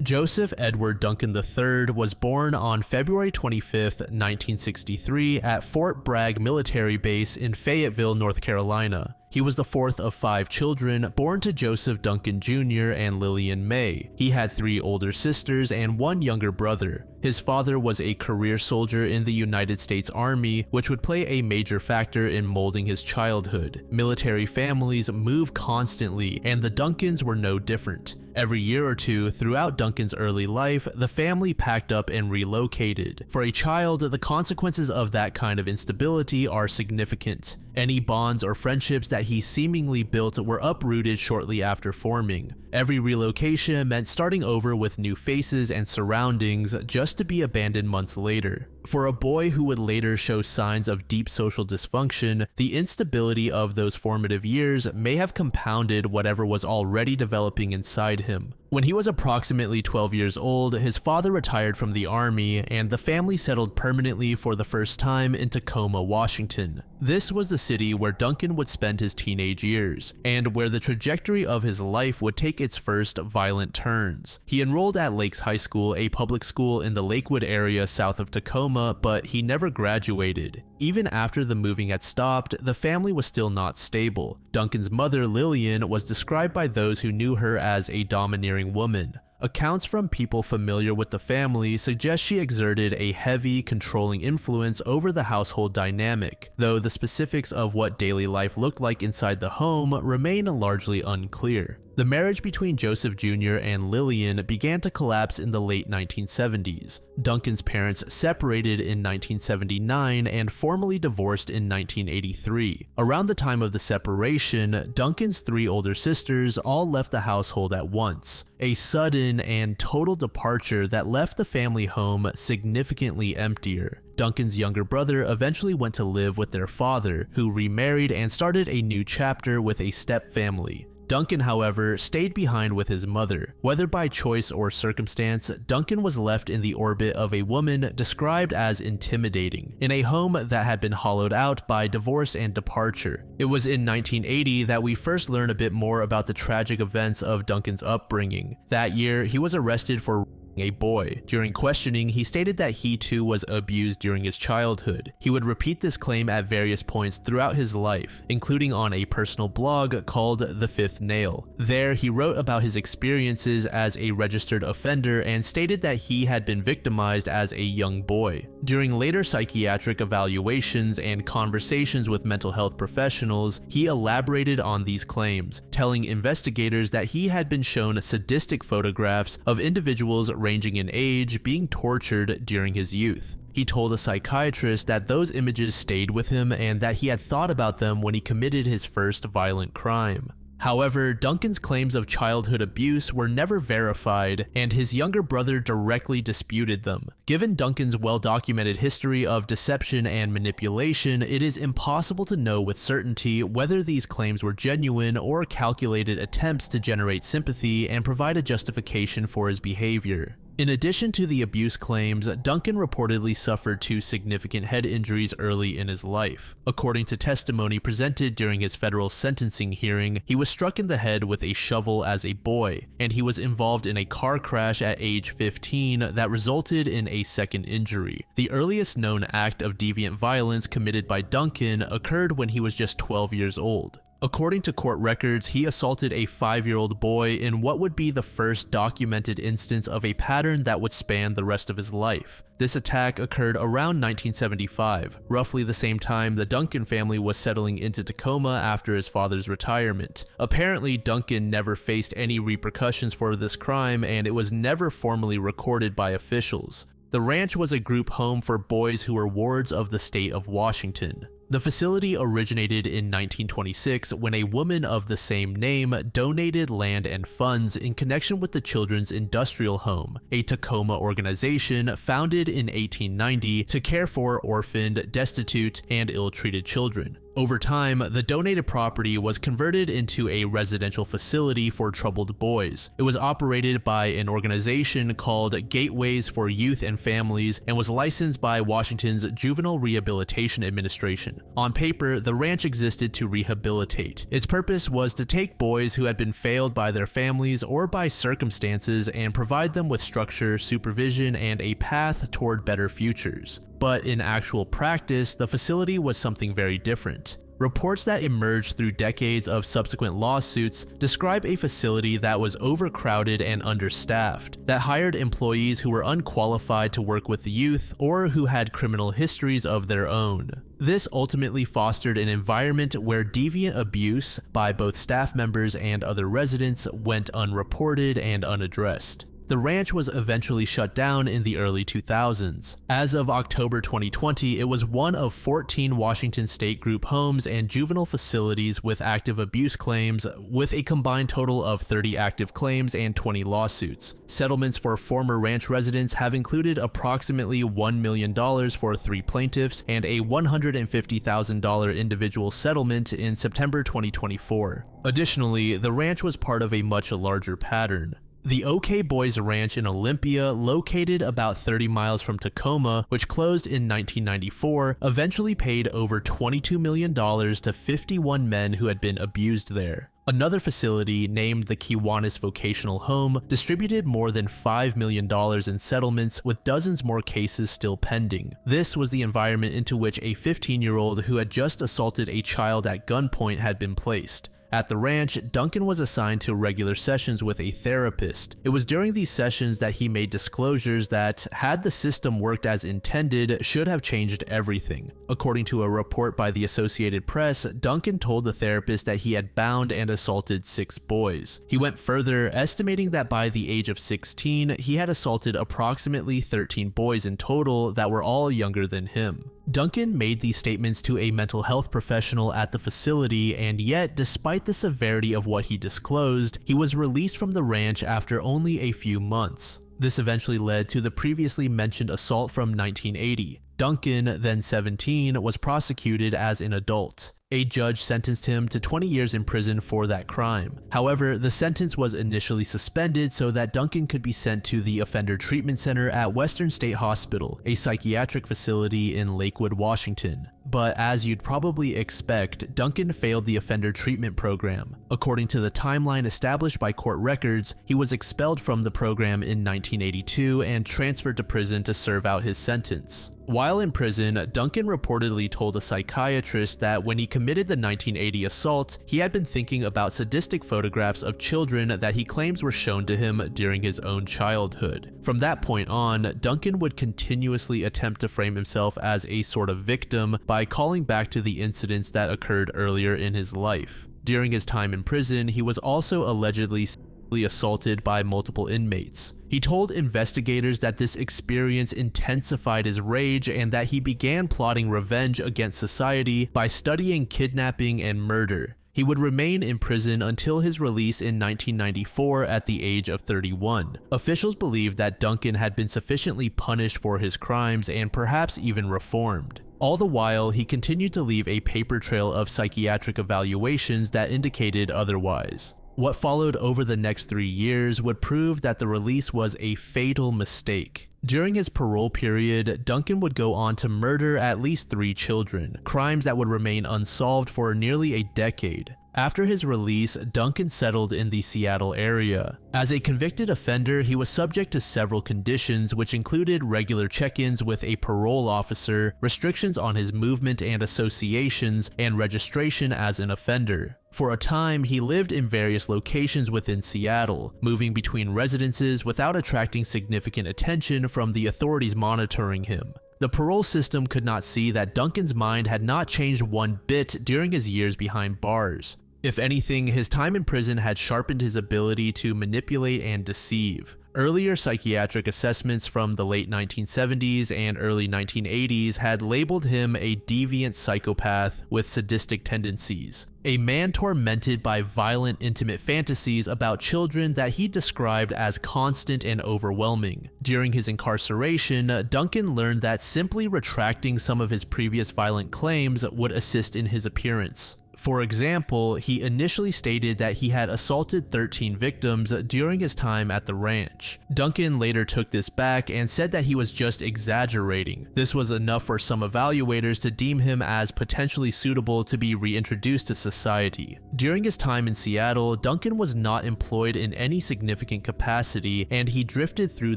Joseph Edward Duncan III was born on February 25, 1963 at Fort Bragg Military Base in Fayetteville, North Carolina. He was the fourth of 5 children born to Joseph Duncan Jr. and Lillian May. He had 3 older sisters and 1 younger brother. His father was a career soldier in the United States Army, which would play a major factor in molding his childhood. Military families move constantly, and the Duncans were no different. Every year or two throughout Duncan's early life, the family packed up and relocated. For a child, the consequences of that kind of instability are significant. Any bonds or friendships that he seemingly built were uprooted shortly after forming. Every relocation meant starting over with new faces and surroundings just to be abandoned months later. For a boy who would later show signs of deep social dysfunction, the instability of those formative years may have compounded whatever was already developing inside him. When he was approximately 12 years old, his father retired from the army, and the family settled permanently for the first time in Tacoma, Washington. This was the city where Duncan would spend his teenage years, and where the trajectory of his life would take its first violent turns. He enrolled at Lakes High School, a public school in the Lakewood area south of Tacoma, but he never graduated. Even after the moving had stopped, the family was still not stable. Duncan's mother, Lillian, was described by those who knew her as a domineering woman. Accounts from people familiar with the family suggest she exerted a heavy, controlling influence over the household dynamic, though the specifics of what daily life looked like inside the home remain largely unclear. The marriage between Joseph Jr. and Lillian began to collapse in the late 1970s. Duncan's parents separated in 1979 and formally divorced in 1983. Around the time of the separation, Duncan's 3 older sisters all left the household at once, a sudden and total departure that left the family home significantly emptier. Duncan's younger brother eventually went to live with their father, who remarried and started a new chapter with a step-family. Duncan, however, stayed behind with his mother. Whether by choice or circumstance, Duncan was left in the orbit of a woman described as intimidating, in a home that had been hollowed out by divorce and departure. It was in 1980 that we first learned a bit more about the tragic events of Duncan's upbringing. That year, he was arrested for a boy. During questioning, he stated that he too was abused during his childhood. He would repeat this claim at various points throughout his life, including on a personal blog called The Fifth Nail. There, he wrote about his experiences as a registered offender and stated that he had been victimized as a young boy. During later psychiatric evaluations and conversations with mental health professionals, he elaborated on these claims, telling investigators that he had been shown sadistic photographs of individuals ranging in age being tortured during his youth. He told a psychiatrist that those images stayed with him and that he had thought about them when he committed his first violent crime. However, Duncan's claims of childhood abuse were never verified, and his younger brother directly disputed them. Given Duncan's well-documented history of deception and manipulation, it is impossible to know with certainty whether these claims were genuine or calculated attempts to generate sympathy and provide a justification for his behavior. In addition to the abuse claims, Duncan reportedly suffered 2 significant head injuries early in his life. According to testimony presented during his federal sentencing hearing, he was struck in the head with a shovel as a boy, and he was involved in a car crash at age 15 that resulted in a second injury. The earliest known act of deviant violence committed by Duncan occurred when he was just 12 years old. According to court records, he assaulted a 5-year-old boy in what would be the first documented instance of a pattern that would span the rest of his life. This attack occurred around 1975, roughly the same time the Duncan family was settling into Tacoma after his father's retirement. Apparently, Duncan never faced any repercussions for this crime, and it was never formally recorded by officials. The ranch was a group home for boys who were wards of the state of Washington. The facility originated in 1926 when a woman of the same name donated land and funds in connection with the Children's Industrial Home, a Tacoma organization founded in 1890 to care for orphaned, destitute, and ill-treated children. Over time, the donated property was converted into a residential facility for troubled boys. It was operated by an organization called Gateways for Youth and Families and was licensed by Washington's Juvenile Rehabilitation Administration. On paper, the ranch existed to rehabilitate. Its purpose was to take boys who had been failed by their families or by circumstances and provide them with structure, supervision, and a path toward better futures. But in actual practice, the facility was something very different. Reports that emerged through decades of subsequent lawsuits describe a facility that was overcrowded and understaffed, that hired employees who were unqualified to work with the youth or who had criminal histories of their own. This ultimately fostered an environment where deviant abuse by both staff members and other residents went unreported and unaddressed. The ranch was eventually shut down in the early 2000s. As of October 2020, it was one of 14 Washington state group homes and juvenile facilities with active abuse claims, with a combined total of 30 active claims and 20 lawsuits. Settlements for former ranch residents have included approximately $1 million for 3 plaintiffs and a $150,000 individual settlement in September 2024. Additionally, the ranch was part of a much larger pattern. The OK Boys Ranch in Olympia, located about 30 miles from Tacoma, which closed in 1994, eventually paid over $22 million to 51 men who had been abused there. Another facility, named the Kiwanis Vocational Home, distributed more than $5 million in settlements, with dozens more cases still pending. This was the environment into which a 15-year-old who had just assaulted a child at gunpoint had been placed. At the ranch, Duncan was assigned to regular sessions with a therapist. It was during these sessions that he made disclosures that, had the system worked as intended, should have changed everything. According to a report by the Associated Press, Duncan told the therapist that he had bound and assaulted 6 boys. He went further, estimating that by the age of 16, he had assaulted approximately 13 boys in total that were all younger than him. Duncan made these statements to a mental health professional at the facility, and yet, despite the severity of what he disclosed, he was released from the ranch after only a few months. This eventually led to the previously mentioned assault from 1980. Duncan, then 17, was prosecuted as an adult. A judge sentenced him to 20 years in prison for that crime. However, the sentence was initially suspended so that Duncan could be sent to the Offender Treatment Center at Western State Hospital, a psychiatric facility in Lakewood, Washington. But as you'd probably expect, Duncan failed the offender treatment program. According to the timeline established by court records, he was expelled from the program in 1982 and transferred to prison to serve out his sentence. While in prison, Duncan reportedly told a psychiatrist that when he committed the 1980 assault, he had been thinking about sadistic photographs of children that he claims were shown to him during his own childhood. From that point on, Duncan would continuously attempt to frame himself as a sort of victim by calling back to the incidents that occurred earlier in his life. During his time in prison, he was also allegedly assaulted by multiple inmates. He told investigators that this experience intensified his rage and that he began plotting revenge against society by studying kidnapping and murder. He would remain in prison until his release in 1994 at the age of 31. Officials believed that Duncan had been sufficiently punished for his crimes and perhaps even reformed. All the while, he continued to leave a paper trail of psychiatric evaluations that indicated otherwise. What followed over the next 3 years would prove that the release was a fatal mistake. During his parole period, Duncan would go on to murder at least 3 children, crimes that would remain unsolved for nearly a decade. After his release, Duncan settled in the Seattle area. As a convicted offender, he was subject to several conditions, which included regular check-ins with a parole officer, restrictions on his movement and associations, and registration as an offender. For a time, he lived in various locations within Seattle, moving between residences without attracting significant attention from the authorities monitoring him. The parole system could not see that Duncan's mind had not changed one bit during his years behind bars. If anything, his time in prison had sharpened his ability to manipulate and deceive. Earlier psychiatric assessments from the late 1970s and early 1980s had labeled him a deviant psychopath with sadistic tendencies, a man tormented by violent intimate fantasies about children that he described as constant and overwhelming. During his incarceration, Duncan learned that simply retracting some of his previous violent claims would assist in his appearance. For example, he initially stated that he had assaulted 13 victims during his time at the ranch. Duncan later took this back and said that he was just exaggerating. This was enough for some evaluators to deem him as potentially suitable to be reintroduced to society. During his time in Seattle, Duncan was not employed in any significant capacity, and he drifted through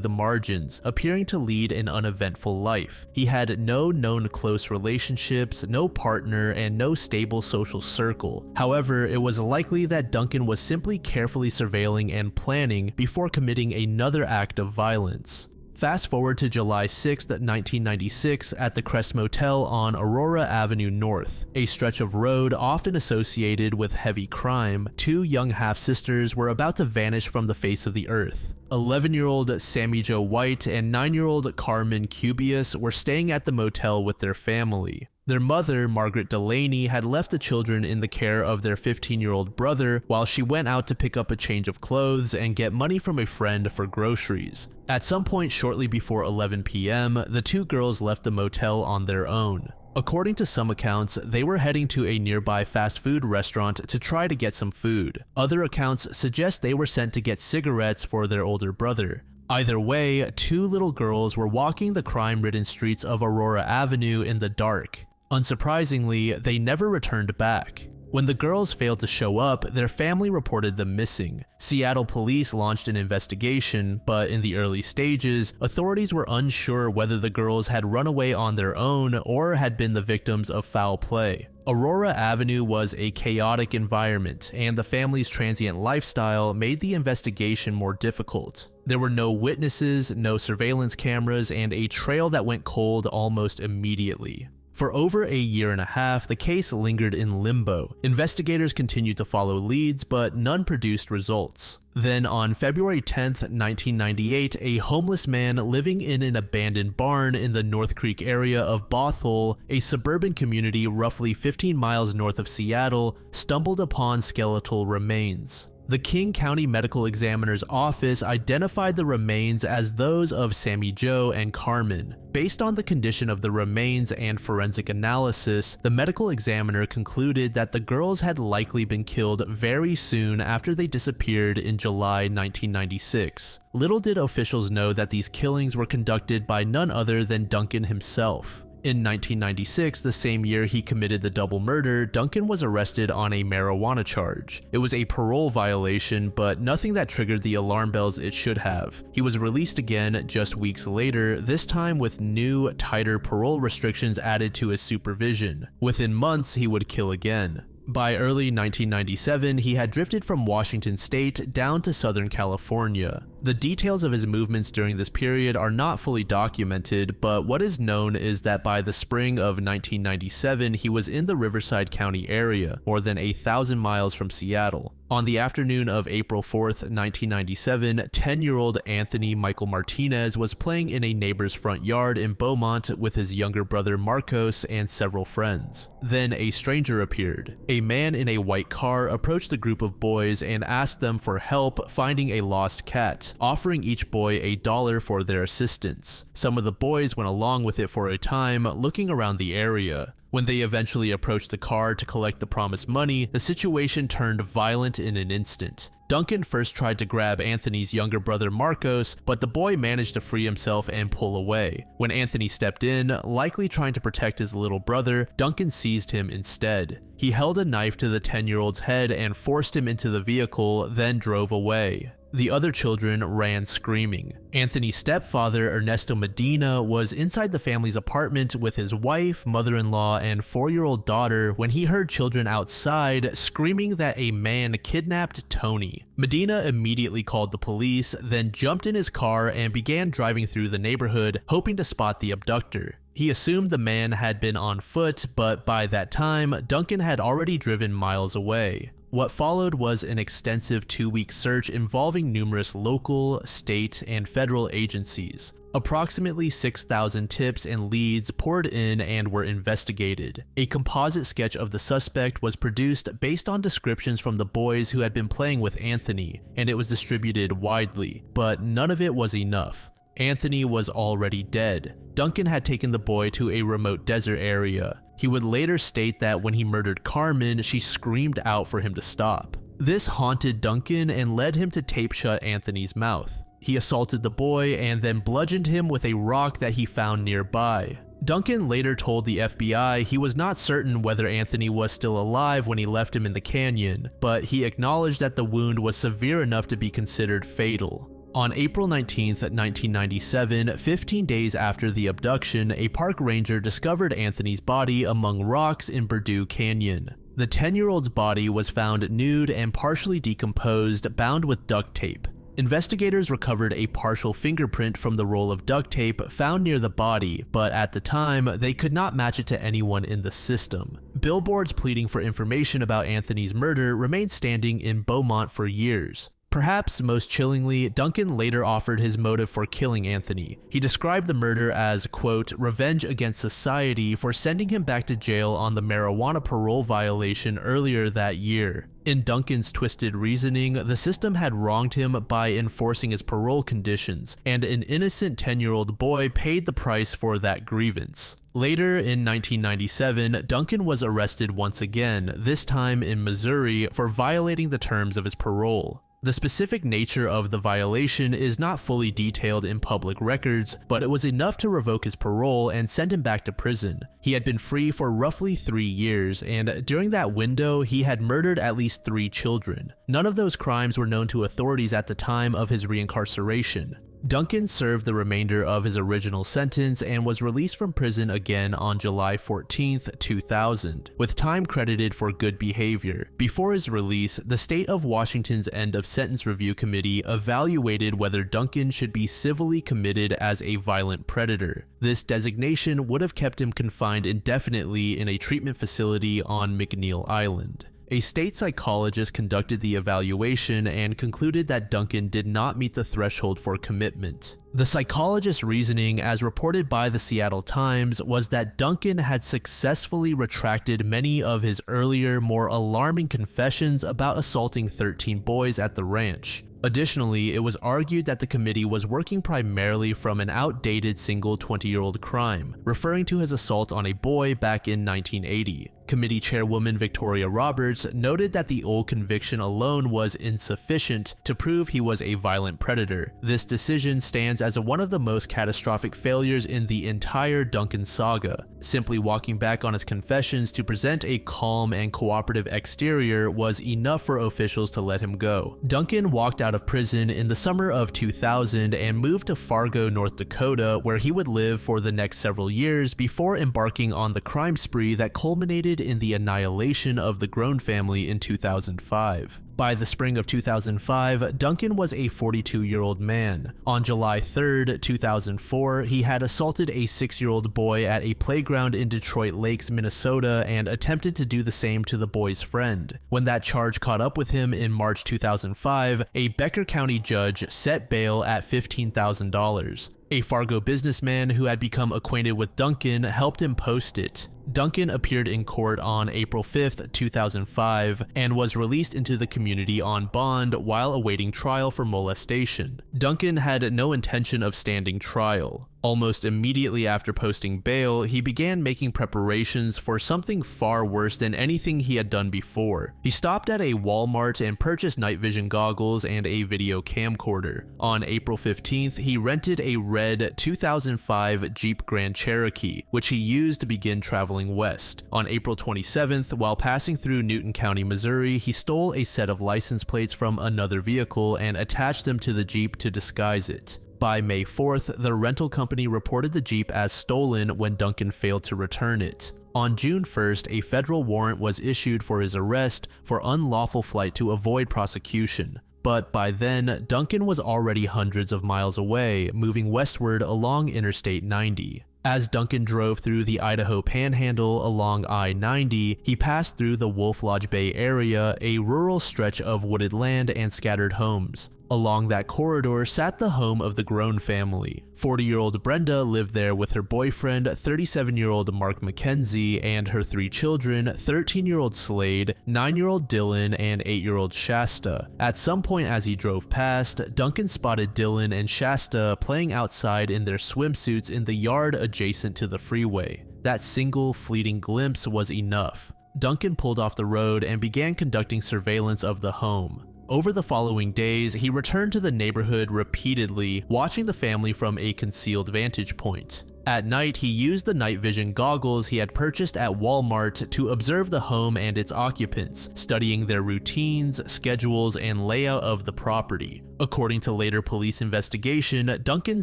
the margins, appearing to lead an uneventful life. He had no known close relationships, no partner, and no stable social circle. However, it was likely that Duncan was simply carefully surveilling and planning before committing another act of violence. Fast forward to July 6, 1996 at the Crest Motel on Aurora Avenue North, a stretch of road often associated with heavy crime. Two young half-sisters were about to vanish from the face of the earth. 11-year-old Sammy Jo White and 9-year-old Carmen Cubius were staying at the motel with their family. Their mother, Margaret Delaney, had left the children in the care of their 15-year-old brother while she went out to pick up a change of clothes and get money from a friend for groceries. At some point shortly before 11 p.m., the two girls left the motel on their own. According to some accounts, they were heading to a nearby fast food restaurant to try to get some food. Other accounts suggest they were sent to get cigarettes for their older brother. Either way, two little girls were walking the crime-ridden streets of Aurora Avenue in the dark. Unsurprisingly, they never returned back. When the girls failed to show up, their family reported them missing. Seattle police launched an investigation, but in the early stages, authorities were unsure whether the girls had run away on their own or had been the victims of foul play. Aurora Avenue was a chaotic environment, and the family's transient lifestyle made the investigation more difficult. There were no witnesses, no surveillance cameras, and a trail that went cold almost immediately. For over a year and a half, the case lingered in limbo. Investigators continued to follow leads, but none produced results. Then on February 10, 1998, a homeless man living in an abandoned barn in the North Creek area of Bothell, a suburban community roughly 15 miles north of Seattle, stumbled upon skeletal remains. The King County Medical Examiner's office identified the remains as those of Sammy Jo and Carmen. Based on the condition of the remains and forensic analysis, the medical examiner concluded that the girls had likely been killed very soon after they disappeared in July 1996. Little did officials know that these killings were conducted by none other than Duncan himself. In 1996, the same year he committed the double murder, Duncan was arrested on a marijuana charge. It was a parole violation, but nothing that triggered the alarm bells it should have. He was released again just weeks later, this time with new, tighter parole restrictions added to his supervision. Within months, he would kill again. By early 1997, he had drifted from Washington state down to Southern California. The details of his movements during this period are not fully documented, but what is known is that by the spring of 1997, he was in the Riverside County area, more than 1,000 miles from Seattle. On the afternoon of April 4th, 1997, 10-year-old Anthony Michael Martinez was playing in a neighbor's front yard in Beaumont with his younger brother Marcos and several friends. Then a stranger appeared. A man in a white car approached the group of boys and asked them for help finding a lost cat, offering each boy $1 for their assistance. Some of the boys went along with it for a time, looking around the area. When they eventually approached the car to collect the promised money, the situation turned violent in an instant. Duncan first tried to grab Anthony's younger brother Marcos, but the boy managed to free himself and pull away. When Anthony stepped in, likely trying to protect his little brother, Duncan seized him instead. He held a knife to the 10-year-old's head and forced him into the vehicle, then drove away. The other children ran screaming. Anthony's stepfather, Ernesto Medina, was inside the family's apartment with his wife, mother-in-law, and 4-year-old daughter when he heard children outside screaming that a man kidnapped Tony. Medina immediately called the police, then jumped in his car and began driving through the neighborhood, hoping to spot the abductor. He assumed the man had been on foot, but by that time, Duncan had already driven miles away. What followed was an extensive 2-week search involving numerous local, state, and federal agencies. Approximately 6,000 tips and leads poured in and were investigated. A composite sketch of the suspect was produced based on descriptions from the boys who had been playing with Anthony, and it was distributed widely, but none of it was enough. Anthony was already dead. Duncan had taken the boy to a remote desert area. He would later state that when he murdered Carmen, she screamed out for him to stop. This haunted Duncan and led him to tape shut Anthony's mouth. He assaulted the boy and then bludgeoned him with a rock that he found nearby. Duncan later told the FBI he was not certain whether Anthony was still alive when he left him in the canyon, but he acknowledged that the wound was severe enough to be considered fatal. On April 19, 1997, 15 days after the abduction, a park ranger discovered Anthony's body among rocks in Purdue Canyon. The 10-year-old's body was found nude and partially decomposed, bound with duct tape. Investigators recovered a partial fingerprint from the roll of duct tape found near the body, but at the time, they could not match it to anyone in the system. Billboards pleading for information about Anthony's murder remained standing in Beaumont for years. Perhaps most chillingly, Duncan later offered his motive for killing Anthony. He described the murder as, quote, revenge against society for sending him back to jail on the marijuana parole violation earlier that year. In Duncan's twisted reasoning, the system had wronged him by enforcing his parole conditions, and an innocent 10-year-old boy paid the price for that grievance. Later, in 1997, Duncan was arrested once again, this time in Missouri, for violating the terms of his parole. The specific nature of the violation is not fully detailed in public records, but it was enough to revoke his parole and send him back to prison. He had been free for roughly 3 years, and during that window, he had murdered at least 3 children. None of those crimes were known to authorities at the time of his reincarceration. Duncan served the remainder of his original sentence and was released from prison again on July 14, 2000, with time credited for good behavior. Before his release, the state of Washington's End of Sentence Review Committee evaluated whether Duncan should be civilly committed as a violent predator. This designation would have kept him confined indefinitely in a treatment facility on McNeil Island. A state psychologist conducted the evaluation and concluded that Duncan did not meet the threshold for commitment. The psychologist's reasoning, as reported by the Seattle Times, was that Duncan had successfully retracted many of his earlier, more alarming confessions about assaulting 13 boys at the ranch. Additionally, it was argued that the committee was working primarily from an outdated single 20-year-old crime, referring to his assault on a boy back in 1980. Committee chairwoman Victoria Roberts noted that the old conviction alone was insufficient to prove he was a violent predator. This decision stands as one of the most catastrophic failures in the entire Duncan saga. Simply walking back on his confessions to present a calm and cooperative exterior was enough for officials to let him go. Duncan walked out of prison in the summer of 2000 and moved to Fargo, North Dakota, where he would live for the next several years before embarking on the crime spree that culminated in the annihilation of the Groene family in 2005. By the spring of 2005, Duncan was a 42-year-old man. On July 3, 2004, he had assaulted a 6-year-old boy at a playground in Detroit Lakes, Minnesota, and attempted to do the same to the boy's friend. When that charge caught up with him in March 2005, a Becker County judge set bail at $15,000. A Fargo businessman who had become acquainted with Duncan helped him post it. Duncan appeared in court on April 5, 2005, and was released into the community on bond while awaiting trial for molestation. Duncan had no intention of standing trial. Almost immediately after posting bail, he began making preparations for something far worse than anything he had done before. He stopped at a Walmart and purchased night vision goggles and a video camcorder. On April 15th, he rented a red 2005 Jeep Grand Cherokee, which he used to begin traveling west. On April 27th, while passing through Newton County, Missouri, he stole a set of license plates from another vehicle and attached them to the Jeep to disguise it. By May 4th, the rental company reported the Jeep as stolen when Duncan failed to return it. On June 1st, a federal warrant was issued for his arrest for unlawful flight to avoid prosecution. But by then, Duncan was already hundreds of miles away, moving westward along Interstate 90. As Duncan drove through the Idaho Panhandle along I-90, he passed through the Wolf Lodge Bay area, a rural stretch of wooded land and scattered homes. Along that corridor sat the home of the Groene family. 40-year-old Brenda lived there with her boyfriend, 37-year-old Mark McKenzie, and her 3 children, 13-year-old Slade, 9-year-old Dylan, and 8-year-old Shasta. At some point as he drove past, Duncan spotted Dylan and Shasta playing outside in their swimsuits in the yard adjacent to the freeway. That single fleeting glimpse was enough. Duncan pulled off the road and began conducting surveillance of the home. Over the following days, he returned to the neighborhood repeatedly, watching the family from a concealed vantage point. At night, he used the night vision goggles he had purchased at Walmart to observe the home and its occupants, studying their routines, schedules, and layout of the property. According to later police investigation, Duncan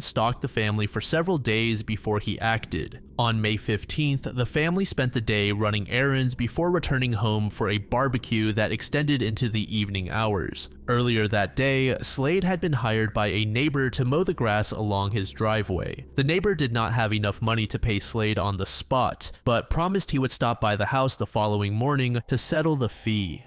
stalked the family for several days before he acted. On May 15th, the family spent the day running errands before returning home for a barbecue that extended into the evening hours. Earlier that day, Slade had been hired by a neighbor to mow the grass along his driveway. The neighbor did not have enough money to pay Slade on the spot, but promised he would stop by the house the following morning to settle the fee.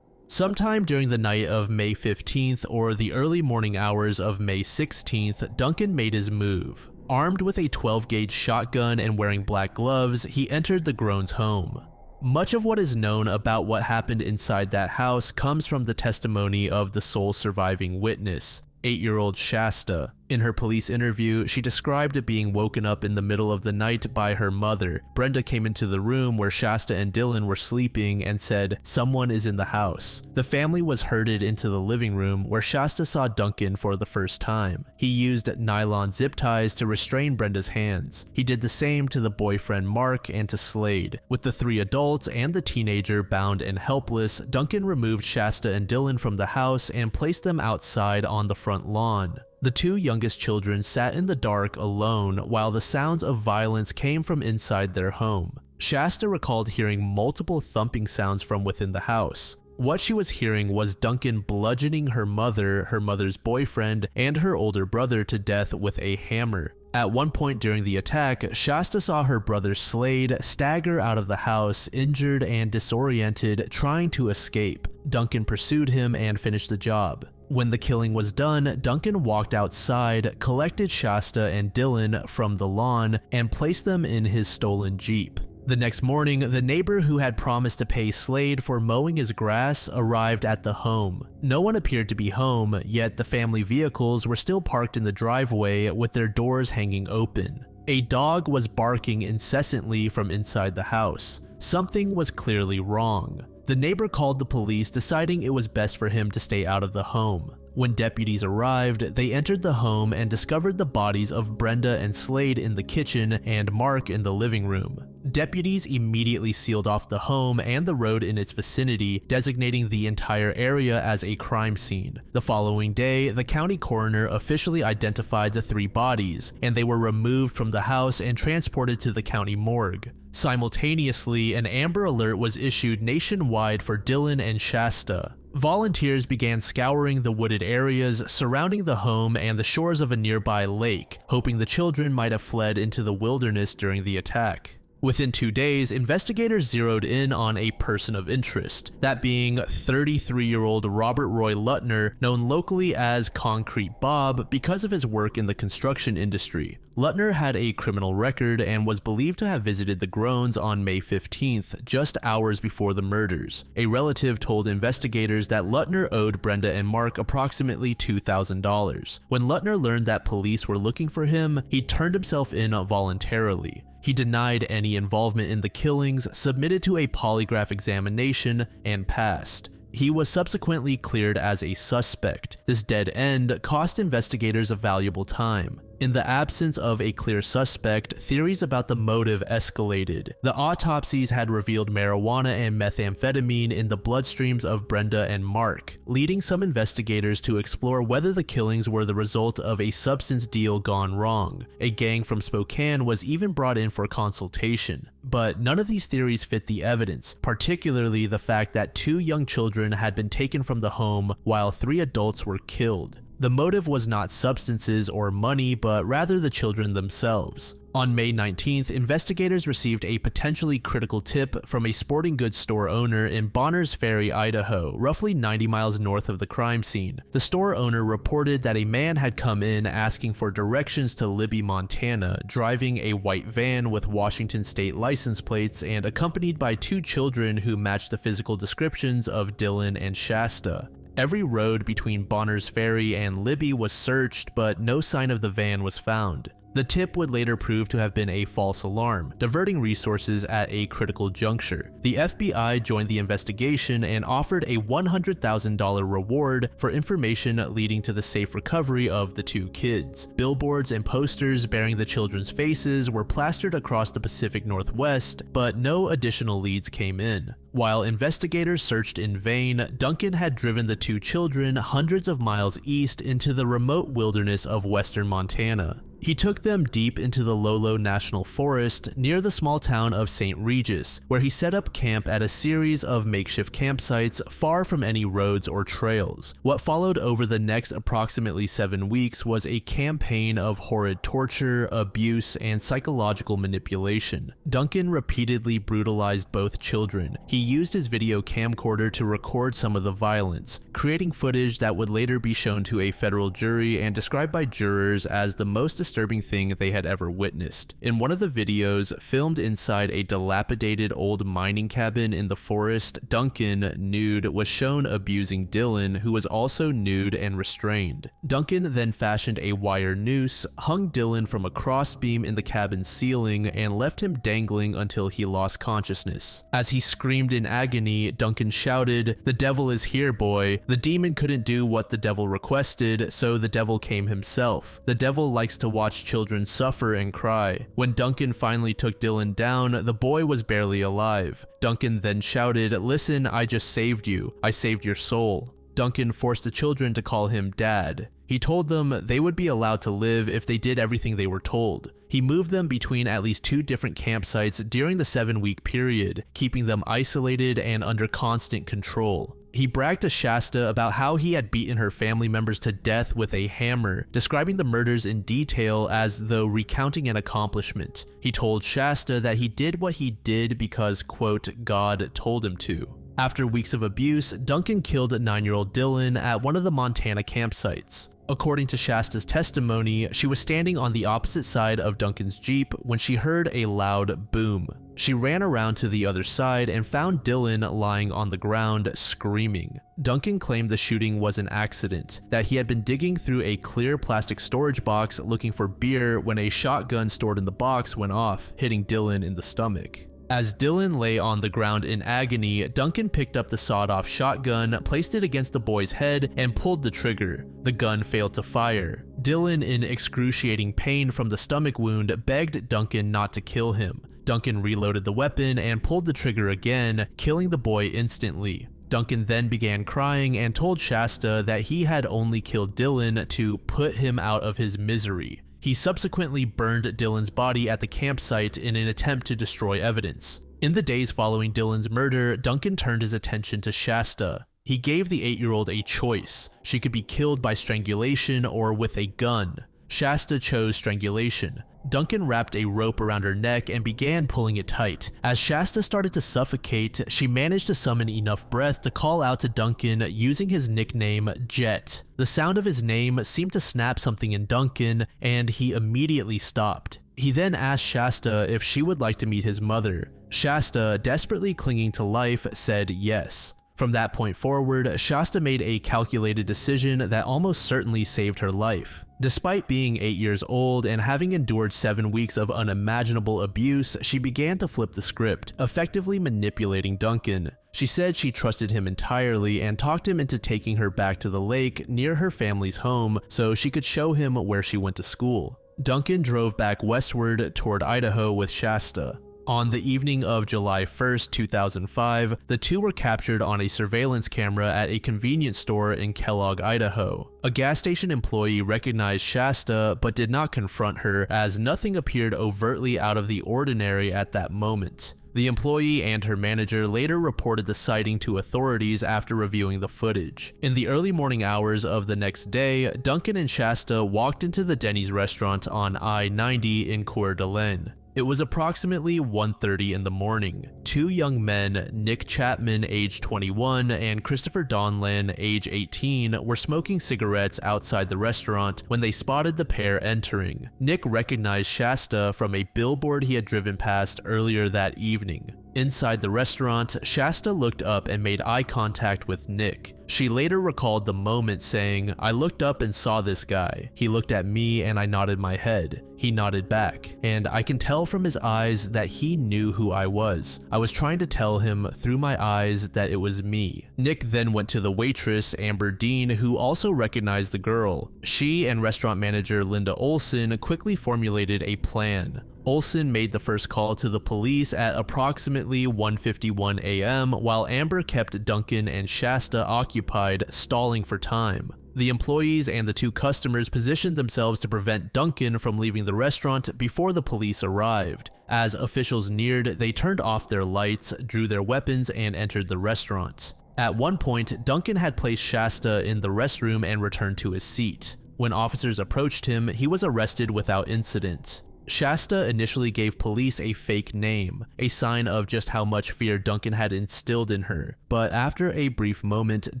Sometime during the night of May 15th or the early morning hours of May 16th, Duncan made his move. Armed with a 12-gauge shotgun and wearing black gloves, he entered the Groene's home. Much of what is known about what happened inside that house comes from the testimony of the sole surviving witness, 8-year-old Shasta. In her police interview, she described being woken up in the middle of the night by her mother. Brenda came into the room where Shasta and Dylan were sleeping and said, "Someone is in the house." The family was herded into the living room where Shasta saw Duncan for the first time. He used nylon zip ties to restrain Brenda's hands. He did the same to the boyfriend Mark and to Slade. With the 3 adults and the teenager bound and helpless, Duncan removed Shasta and Dylan from the house and placed them outside on the front lawn. The 2 youngest children sat in the dark alone while the sounds of violence came from inside their home. Shasta recalled hearing multiple thumping sounds from within the house. What she was hearing was Duncan bludgeoning her mother's boyfriend, and her older brother to death with a hammer. At one point during the attack, Shasta saw her brother Slade stagger out of the house, injured and disoriented, trying to escape. Duncan pursued him and finished the job. When the killing was done, Duncan walked outside, collected Shasta and Dylan from the lawn, and placed them in his stolen Jeep. The next morning, the neighbor who had promised to pay Slade for mowing his grass arrived at the home. No one appeared to be home, yet the family vehicles were still parked in the driveway with their doors hanging open. A dog was barking incessantly from inside the house. Something was clearly wrong. The neighbor called the police, deciding it was best for him to stay out of the home. When deputies arrived, they entered the home and discovered the bodies of Brenda and Slade in the kitchen and Mark in the living room. Deputies immediately sealed off the home and the road in its vicinity, designating the entire area as a crime scene. The following day, the county coroner officially identified the 3 bodies, and they were removed from the house and transported to the county morgue. Simultaneously, an Amber Alert was issued nationwide for Dylan and Shasta. Volunteers began scouring the wooded areas surrounding the home and the shores of a nearby lake, hoping the children might have fled into the wilderness during the attack. Within 2 days, investigators zeroed in on a person of interest, that being 33-year-old Robert Roy Lutner, known locally as Concrete Bob because of his work in the construction industry. Lutner had a criminal record and was believed to have visited the Groenes on May 15th, just hours before the murders. A relative told investigators that Lutner owed Brenda and Mark approximately $2,000. When Lutner learned that police were looking for him, he turned himself in voluntarily. He denied any involvement in the killings, submitted to a polygraph examination, and passed. He was subsequently cleared as a suspect. This dead end cost investigators a valuable time. In the absence of a clear suspect, theories about the motive escalated. The autopsies had revealed marijuana and methamphetamine in the bloodstreams of Brenda and Mark, leading some investigators to explore whether the killings were the result of a substance deal gone wrong. A gang from Spokane was even brought in for consultation. But none of these theories fit the evidence, particularly the fact that 2 young children had been taken from the home while 3 adults were killed. The motive was not substances or money, but rather the children themselves. On May 19th, investigators received a potentially critical tip from a sporting goods store owner in Bonners Ferry, Idaho, roughly 90 miles north of the crime scene. The store owner reported that a man had come in asking for directions to Libby, Montana, driving a white van with Washington state license plates and accompanied by 2 children who matched the physical descriptions of Dylan and Shasta. Every road between Bonners Ferry and Libby was searched, but no sign of the van was found. The tip would later prove to have been a false alarm, diverting resources at a critical juncture. The FBI joined the investigation and offered a $100,000 reward for information leading to the safe recovery of the 2 kids. Billboards and posters bearing the children's faces were plastered across the Pacific Northwest, but no additional leads came in. While investigators searched in vain, Duncan had driven the 2 children hundreds of miles east into the remote wilderness of western Montana. He took them deep into the Lolo National Forest near the small town of St. Regis, where he set up camp at a series of makeshift campsites far from any roads or trails. What followed over the next approximately 7 weeks was a campaign of horrid torture, abuse, and psychological manipulation. Duncan repeatedly brutalized both children. He used his video camcorder to record some of the violence, creating footage that would later be shown to a federal jury and described by jurors as the most disturbing thing they had ever witnessed. In one of the videos, filmed inside a dilapidated old mining cabin in the forest, Duncan, nude, was shown abusing Dylan, who was also nude and restrained. Duncan then fashioned a wire noose, hung Dylan from a crossbeam in the cabin's ceiling, and left him dangling until he lost consciousness. As he screamed in agony, Duncan shouted, "The devil is here, boy. The demon couldn't do what the devil requested, so the devil came himself. The devil likes to watch children suffer and cry." When Duncan finally took Dylan down, the boy was barely alive. Duncan then shouted, "Listen, I just saved you. I saved your soul." Duncan forced the children to call him Dad. He told them they would be allowed to live if they did everything they were told. He moved them between at least 2 different campsites during the 7-week period, keeping them isolated and under constant control. He bragged to Shasta about how he had beaten her family members to death with a hammer, describing the murders in detail as though recounting an accomplishment. He told Shasta that he did what he did because, quote, God told him to. After weeks of abuse, Duncan killed 9-year-old Dylan at one of the Montana campsites. According to Shasta's testimony, she was standing on the opposite side of Duncan's Jeep when she heard a loud boom. She ran around to the other side and found Dylan lying on the ground, screaming. Duncan claimed the shooting was an accident, that he had been digging through a clear plastic storage box looking for beer when a shotgun stored in the box went off, hitting Dylan in the stomach. As Dylan lay on the ground in agony, Duncan picked up the sawed-off shotgun, placed it against the boy's head, and pulled the trigger. The gun failed to fire. Dylan, in excruciating pain from the stomach wound, begged Duncan not to kill him. Duncan reloaded the weapon and pulled the trigger again, killing the boy instantly. Duncan then began crying and told Shasta that he had only killed Dylan to put him out of his misery. He subsequently burned Dylan's body at the campsite in an attempt to destroy evidence. In the days following Dylan's murder, Duncan turned his attention to Shasta. He gave the 8-year-old a choice. She could be killed by strangulation or with a gun. Shasta chose strangulation. Duncan wrapped a rope around her neck and began pulling it tight. As Shasta started to suffocate, she managed to summon enough breath to call out to Duncan using his nickname, Jet. The sound of his name seemed to snap something in Duncan, and he immediately stopped. He then asked Shasta if she would like to meet his mother. Shasta, desperately clinging to life, said yes. From that point forward, Shasta made a calculated decision that almost certainly saved her life. Despite being 8 years old and having endured 7 weeks of unimaginable abuse, she began to flip the script, effectively manipulating Duncan. She said she trusted him entirely and talked him into taking her back to the lake near her family's home so she could show him where she went to school. Duncan drove back westward toward Idaho with Shasta. On the evening of July 1st, 2005, the two were captured on a surveillance camera at a convenience store in Kellogg, Idaho. A gas station employee recognized Shasta but did not confront her, as nothing appeared overtly out of the ordinary at that moment. The employee and her manager later reported the sighting to authorities after reviewing the footage. In the early morning hours of the next day, Duncan and Shasta walked into the Denny's restaurant on I-90 in Coeur d'Alene. It was approximately 1:30 in the morning. Two young men, Nick Chapman, age 21, and Christopher Donlan, age 18, were smoking cigarettes outside the restaurant when they spotted the pair entering. Nick recognized Shasta from a billboard he had driven past earlier that evening. Inside the restaurant, Shasta looked up and made eye contact with Nick. She later recalled the moment saying, "I looked up and saw this guy. He looked at me and I nodded my head. He nodded back, and I can tell from his eyes that he knew who I was. I was trying to tell him through my eyes that it was me." Nick then went to the waitress, Amber Dean, who also recognized the girl. She and restaurant manager Linda Olson quickly formulated a plan. Olson made the first call to the police at approximately 1:51 a.m. while Amber kept Duncan and Shasta occupied, stalling for time. The employees and the two customers positioned themselves to prevent Duncan from leaving the restaurant before the police arrived. As officials neared, they turned off their lights, drew their weapons, and entered the restaurant. At one point, Duncan had placed Shasta in the restroom and returned to his seat. When officers approached him, he was arrested without incident. Shasta initially gave police a fake name, a sign of just how much fear Duncan had instilled in her, but after a brief moment,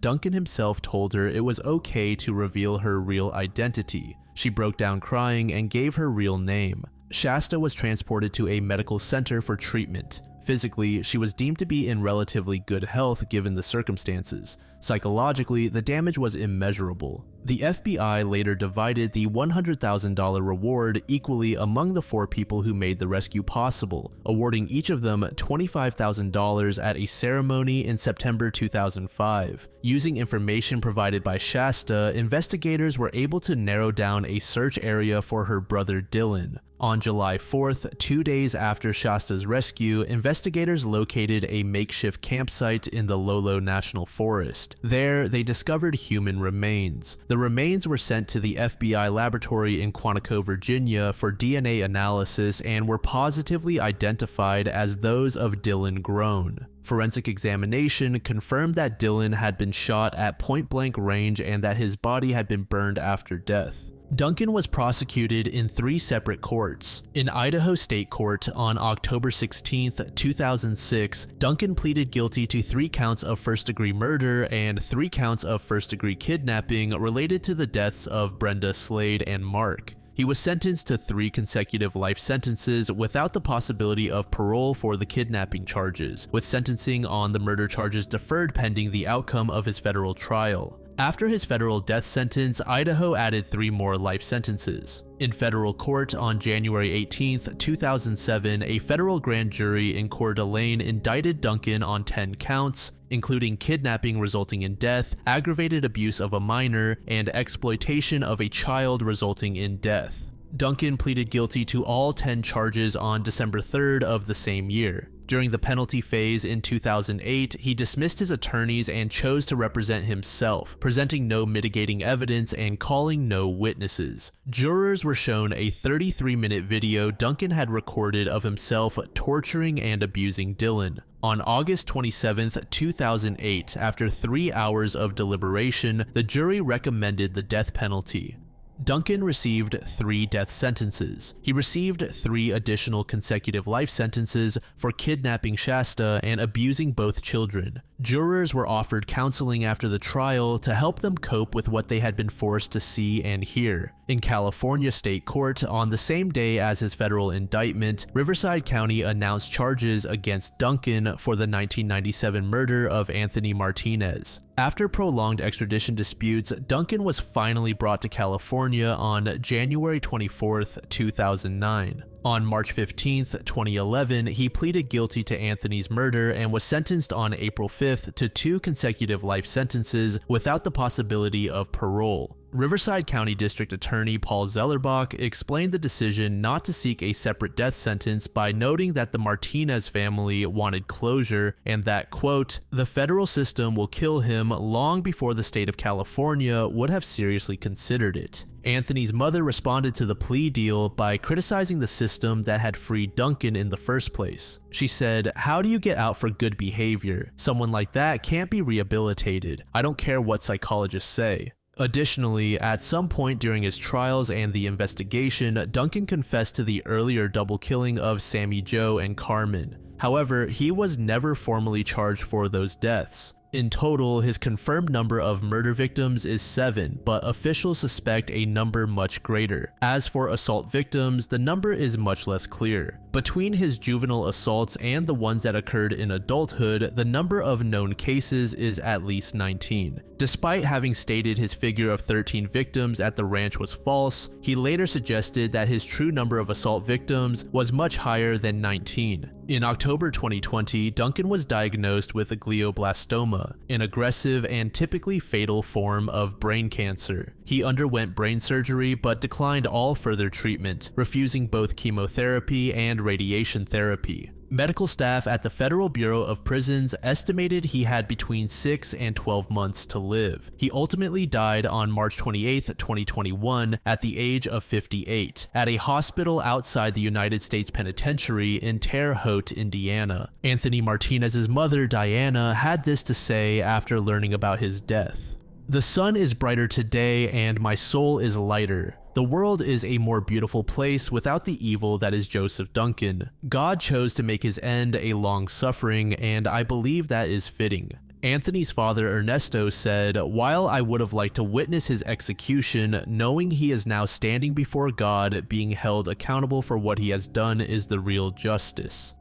Duncan himself told her it was okay to reveal her real identity. She broke down crying and gave her real name. Shasta was transported to a medical center for treatment. Physically, she was deemed to be in relatively good health given the circumstances. Psychologically, the damage was immeasurable. The FBI later divided the $100,000 reward equally among the four people who made the rescue possible, awarding each of them $25,000 at a ceremony in September 2005. Using information provided by Shasta, investigators were able to narrow down a search area for her brother Dylan. On July 4th, 2 days after Shasta's rescue, investigators located a makeshift campsite in the Lolo National Forest. There, they discovered human remains. The remains were sent to the FBI laboratory in Quantico, Virginia for DNA analysis and were positively identified as those of Dylan Groene. Forensic examination confirmed that Dylan had been shot at point-blank range and that his body had been burned after death. Duncan was prosecuted in 3 separate courts. In Idaho State Court on October 16, 2006, Duncan pleaded guilty to 3 counts of first-degree murder and 3 counts of first-degree kidnapping related to the deaths of Brenda, Slade, and Mark. He was sentenced to 3 consecutive life sentences without the possibility of parole for the kidnapping charges, with sentencing on the murder charges deferred pending the outcome of his federal trial. After his federal death sentence, Idaho added 3 more life sentences. In federal court on January 18, 2007, a federal grand jury in Coeur d'Alene indicted Duncan on 10 counts, including kidnapping resulting in death, aggravated abuse of a minor, and exploitation of a child resulting in death. Duncan pleaded guilty to all 10 charges on December 3rd of the same year. During the penalty phase in 2008, he dismissed his attorneys and chose to represent himself, presenting no mitigating evidence and calling no witnesses. Jurors were shown a 33-minute video Duncan had recorded of himself torturing and abusing Dylan. On August 27, 2008, after 3 hours of deliberation, the jury recommended the death penalty. Duncan received 3 death sentences. He received 3 additional consecutive life sentences for kidnapping Shasta and abusing both children. Jurors were offered counseling after the trial to help them cope with what they had been forced to see and hear. In California State Court, on the same day as his federal indictment, Riverside County announced charges against Duncan for the 1997 murder of Anthony Martinez. After prolonged extradition disputes, Duncan was finally brought to California on January 24, 2009. On March 15, 2011, he pleaded guilty to Anthony's murder and was sentenced on April 5th to 2 consecutive life sentences without the possibility of parole. Riverside County District Attorney Paul Zellerbach explained the decision not to seek a separate death sentence by noting that the Martinez family wanted closure and that, quote, "the federal system will kill him long before the state of California would have seriously considered it." Anthony's mother responded to the plea deal by criticizing the system that had freed Duncan in the first place. She said, "How do you get out for good behavior? Someone like that can't be rehabilitated. I don't care what psychologists say." Additionally, at some point during his trials and the investigation, Duncan confessed to the earlier double killing of Sammy Jo and Carmen. However, he was never formally charged for those deaths. In total, his confirmed number of murder victims is 7, but officials suspect a number much greater. As for assault victims, the number is much less clear. Between his juvenile assaults and the ones that occurred in adulthood, the number of known cases is at least 19. Despite having stated his figure of 13 victims at the ranch was false, he later suggested that his true number of assault victims was much higher than 19. In October 2020, Duncan was diagnosed with glioblastoma, an aggressive and typically fatal form of brain cancer. He underwent brain surgery but declined all further treatment, refusing both chemotherapy and radiation therapy. Medical staff at the Federal Bureau of Prisons estimated he had between 6 and 12 months to live. He ultimately died on March 28, 2021, at the age of 58, at a hospital outside the United States Penitentiary in Terre Haute, Indiana. Anthony Martinez's mother, Diana, had this to say after learning about his death. "The sun is brighter today and my soul is lighter. The world is a more beautiful place without the evil that is Joseph Duncan. God chose to make his end a long suffering, and I believe that is fitting." Anthony's father, Ernesto, said, "While I would have liked to witness his execution, knowing he is now standing before God, being held accountable for what he has done is the real justice."